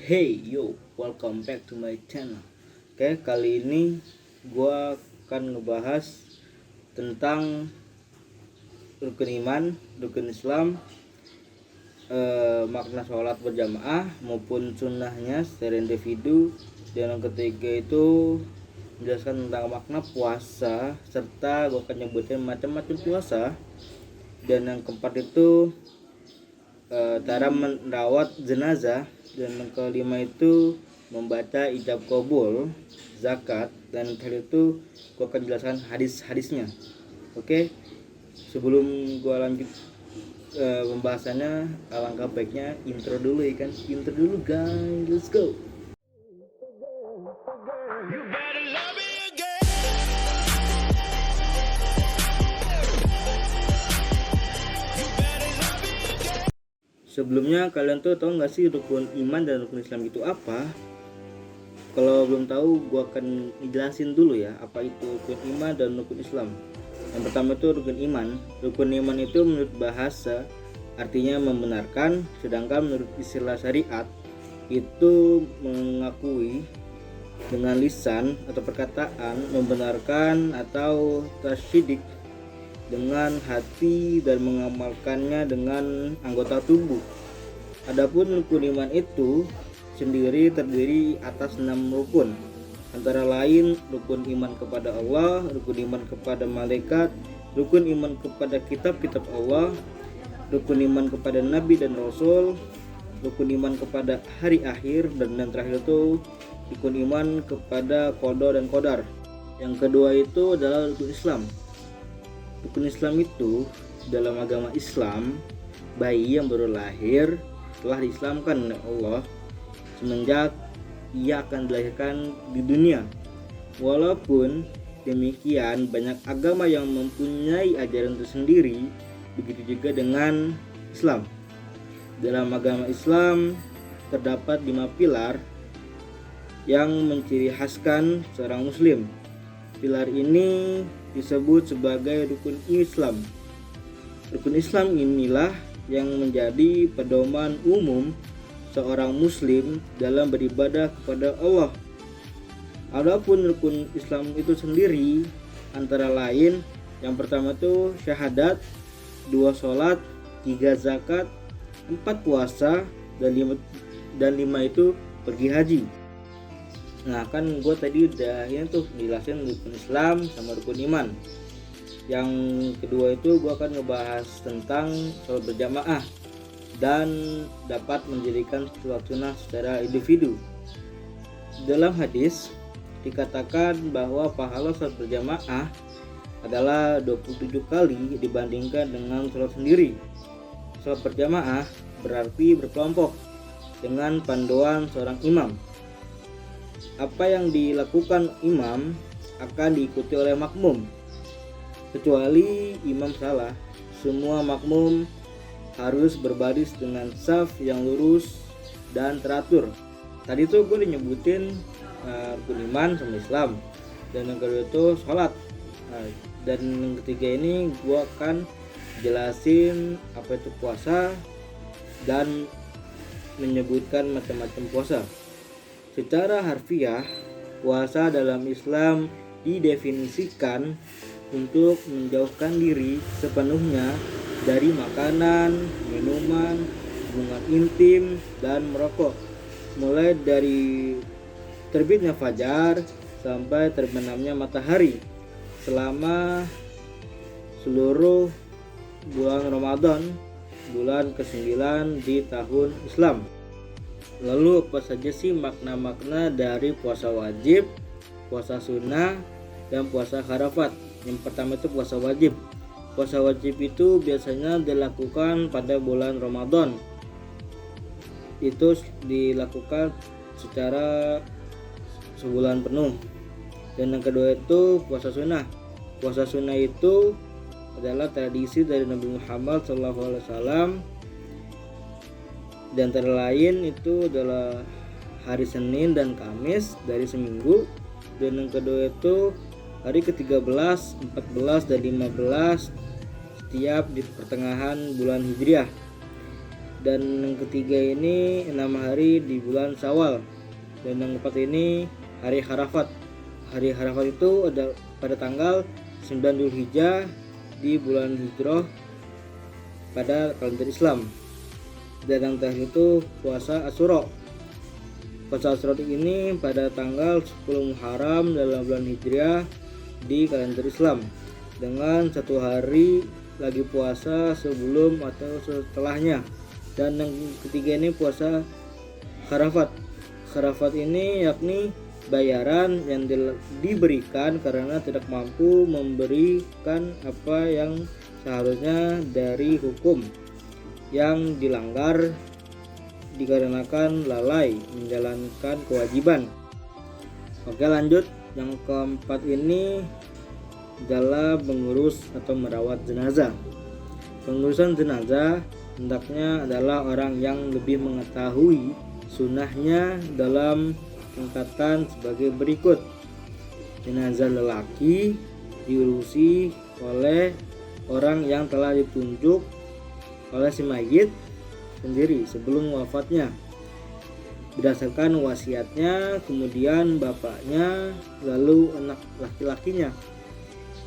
Hey yo, welcome back to my channel. Oke, kali ini gua akan ngebahas tentang rukun iman, rukun Islam, makna sholat berjamaah maupun sunnahnya secara individu. Dan yang ketiga itu menjelaskan tentang makna puasa, serta gua akan nyebutin macam-macam puasa. Dan yang keempat itu cara merawat jenazah. Dan yang kelima itu membaca ijab kabul zakat. Dan yang terakhir itu gua akan jelaskan hadis-hadisnya. Oke, sebelum gua lanjut pembahasannya, alangkah baiknya intro dulu ya kan. Intro dulu guys, let's go. Sebelumnya kalian tuh tahu nggak sih rukun iman dan rukun Islam itu apa? Kalau belum tahu, gua akan jelasin dulu ya apa itu rukun iman dan rukun Islam. Yang pertama itu rukun iman. Rukun iman itu menurut bahasa artinya membenarkan, sedangkan menurut istilah syariat itu mengakui dengan lisan atau perkataan, membenarkan atau tasyidik dengan hati dan mengamalkannya dengan anggota tubuh. Adapun rukun iman itu sendiri terdiri atas 6 rukun, antara lain rukun iman kepada Allah, rukun iman kepada malaikat, rukun iman kepada kitab-kitab Allah, rukun iman kepada nabi dan rasul, rukun iman kepada hari akhir, dan yang terakhir itu rukun iman kepada qada dan qadar. Yang kedua itu adalah rukun Islam. Rukun Islam itu dalam agama Islam, bayi yang baru lahir telah diislamkan oleh Allah semenjak ia akan dilahirkan di dunia. Walaupun demikian, banyak agama yang mempunyai ajaran tersendiri, begitu juga dengan Islam. Dalam agama Islam terdapat 5 pilar yang menciri khaskan seorang muslim. Pilar ini disebut sebagai rukun Islam. Rukun Islam inilah yang menjadi pedoman umum seorang muslim dalam beribadah kepada Allah. Adapun rukun Islam itu sendiri antara lain, yang pertama itu syahadat, 2 sholat, 3 zakat, 4 puasa, dan 5 itu pergi haji. Nah kan gue tadi udah ini tuh jelasin rukun Islam sama rukun iman. Yang kedua itu gue akan ngebahas tentang sholat berjamaah dan dapat menjadikan sholat sunnah secara individu. Dalam hadis dikatakan bahwa pahala sholat berjamaah adalah 27 kali dibandingkan dengan sholat sendiri. Sholat berjamaah berarti berkelompok dengan panduan seorang imam. Apa yang dilakukan imam akan diikuti oleh makmum. Kecuali imam salah, semua makmum harus berbaris dengan saf yang lurus dan teratur. Tadi tuh gue nyebutin rukun iman sama Islam, dan yang kedua itu sholat. Dan yang ketiga ini gue akan jelasin apa itu puasa dan menyebutkan macam-macam puasa. Secara harfiah, puasa dalam Islam didefinisikan untuk menjauhkan diri sepenuhnya dari makanan, minuman, hubungan intim, dan merokok, mulai dari terbitnya fajar sampai terbenamnya matahari selama seluruh bulan Ramadan, bulan ke-9 di tahun Islam. Lalu apa saja sih makna-makna dari puasa wajib, puasa sunnah, dan puasa kharafat? Yang pertama itu puasa wajib. Puasa wajib itu biasanya dilakukan pada bulan Ramadan. Itu dilakukan secara sebulan penuh. Dan yang kedua itu puasa sunnah. Puasa sunnah itu adalah tradisi dari Nabi Muhammad SAW. Dan antara lain itu adalah hari Senin dan Kamis dari seminggu. Dan yang kedua itu hari ke-13, 14, dan 15 setiap di pertengahan bulan Hijriah. Dan yang ketiga ini 6 hari di bulan Syawal. Dan yang keempat ini hari Arafat. Hari Arafat itu ada pada tanggal 9 Dzulhijjah di bulan Hijrah pada kalender Islam. Dan yang terakhir itu puasa Asyura. Puasa Asyura ini pada tanggal 10 Muharram dalam bulan Hijriah di kalender Islam, dengan 1 hari lagi puasa sebelum atau setelahnya. Dan yang ketiga ini puasa Arafat. Arafat ini yakni bayaran yang diberikan karena tidak mampu memberikan apa yang seharusnya dari hukum yang dilanggar dikarenakan lalai menjalankan kewajiban. Oke, lanjut. Yang keempat ini adalah mengurus atau merawat jenazah. Pengurusan jenazah hendaknya adalah orang yang lebih mengetahui sunnahnya dalam tingkatan sebagai berikut. Jenazah lelaki diurusi oleh orang yang telah ditunjuk oleh si mayit sendiri sebelum wafatnya berdasarkan wasiatnya, kemudian bapaknya, lalu anak laki-lakinya,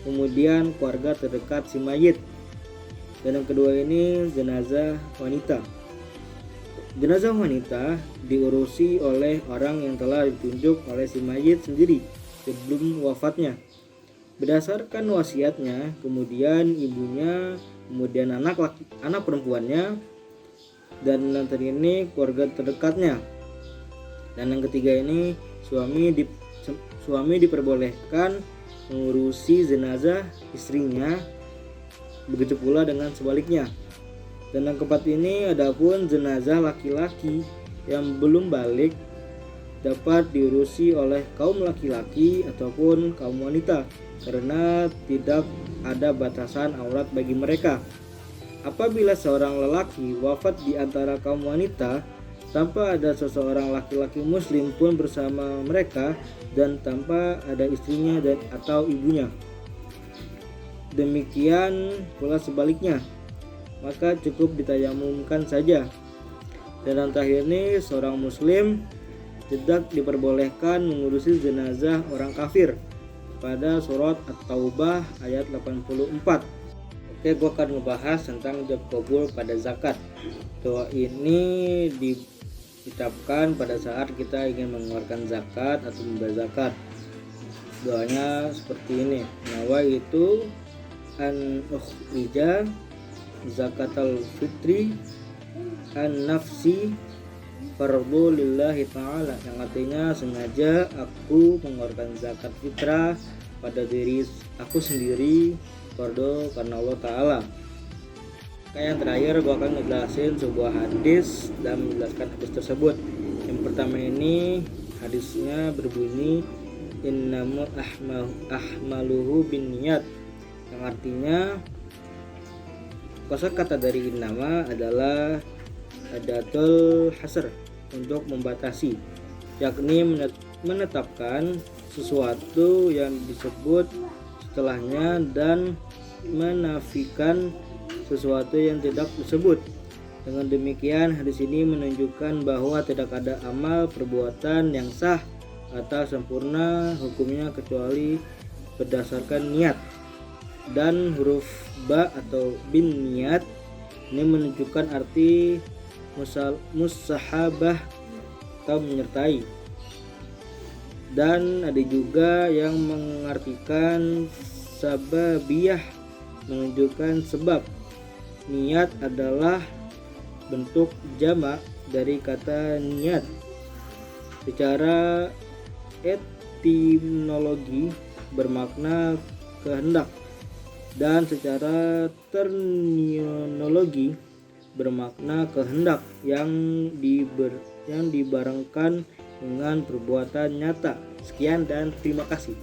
kemudian keluarga terdekat si mayit. Dan yang kedua ini jenazah wanita. Jenazah wanita diurusi oleh orang yang telah ditunjuk oleh si mayit sendiri sebelum wafatnya berdasarkan wasiatnya, kemudian ibunya, kemudian anak perempuannya, dan nanti ini keluarga terdekatnya. Dan yang ketiga ini suami diperbolehkan mengurusi jenazah istrinya, begitu pula dengan sebaliknya. Dan yang keempat ini adapun jenazah laki-laki yang belum balik dapat diurusi oleh kaum laki-laki ataupun kaum wanita karena tidak ada batasan aurat bagi mereka. Apabila seorang lelaki wafat di antara kaum wanita tanpa ada seseorang laki-laki muslim pun bersama mereka dan tanpa ada istrinya dan atau ibunya, demikian pula sebaliknya, maka cukup ditayamumkan saja. Dan yang terakhir ini seorang muslim tidak diperbolehkan mengurusi jenazah orang kafir pada surat At-Taubah ayat 84. Oke, gue akan ngebahas tentang doa kabul pada zakat. Doa ini diucapkan pada saat kita ingin mengeluarkan zakat atau membayar zakat. Doanya seperti ini. Nawa itu an ukhrija zakatal fitri an nafsi fardu lillahi ta'ala, yang artinya sengaja aku mengeluarkan zakat fitrah pada diri aku sendiri, fardu karena Allah Ta'ala. Kayak yang terakhir gue akan ngejelasin sebuah hadis dan menjelaskan hadis tersebut. Yang pertama ini hadisnya berbunyi innamu ahmaluhu bin niyat, yang artinya kosakata dari innama adalah adatul hasr, untuk membatasi, yakni menetapkan sesuatu yang disebut setelahnya dan menafikan sesuatu yang tidak disebut. Dengan demikian hadis ini menunjukkan bahwa tidak ada amal perbuatan yang sah atau sempurna hukumnya kecuali berdasarkan niat. Dan huruf ba atau bin niat ini menunjukkan arti musahabah atau menyertai. Dan ada juga yang mengartikan sababiyah, menunjukkan sebab. Niat adalah bentuk jamak dari kata niat. Secara etimologi bermakna kehendak, dan secara terminologi bermakna kehendak yang dibarengkan dengan perbuatan nyata. Sekian dan terima kasih.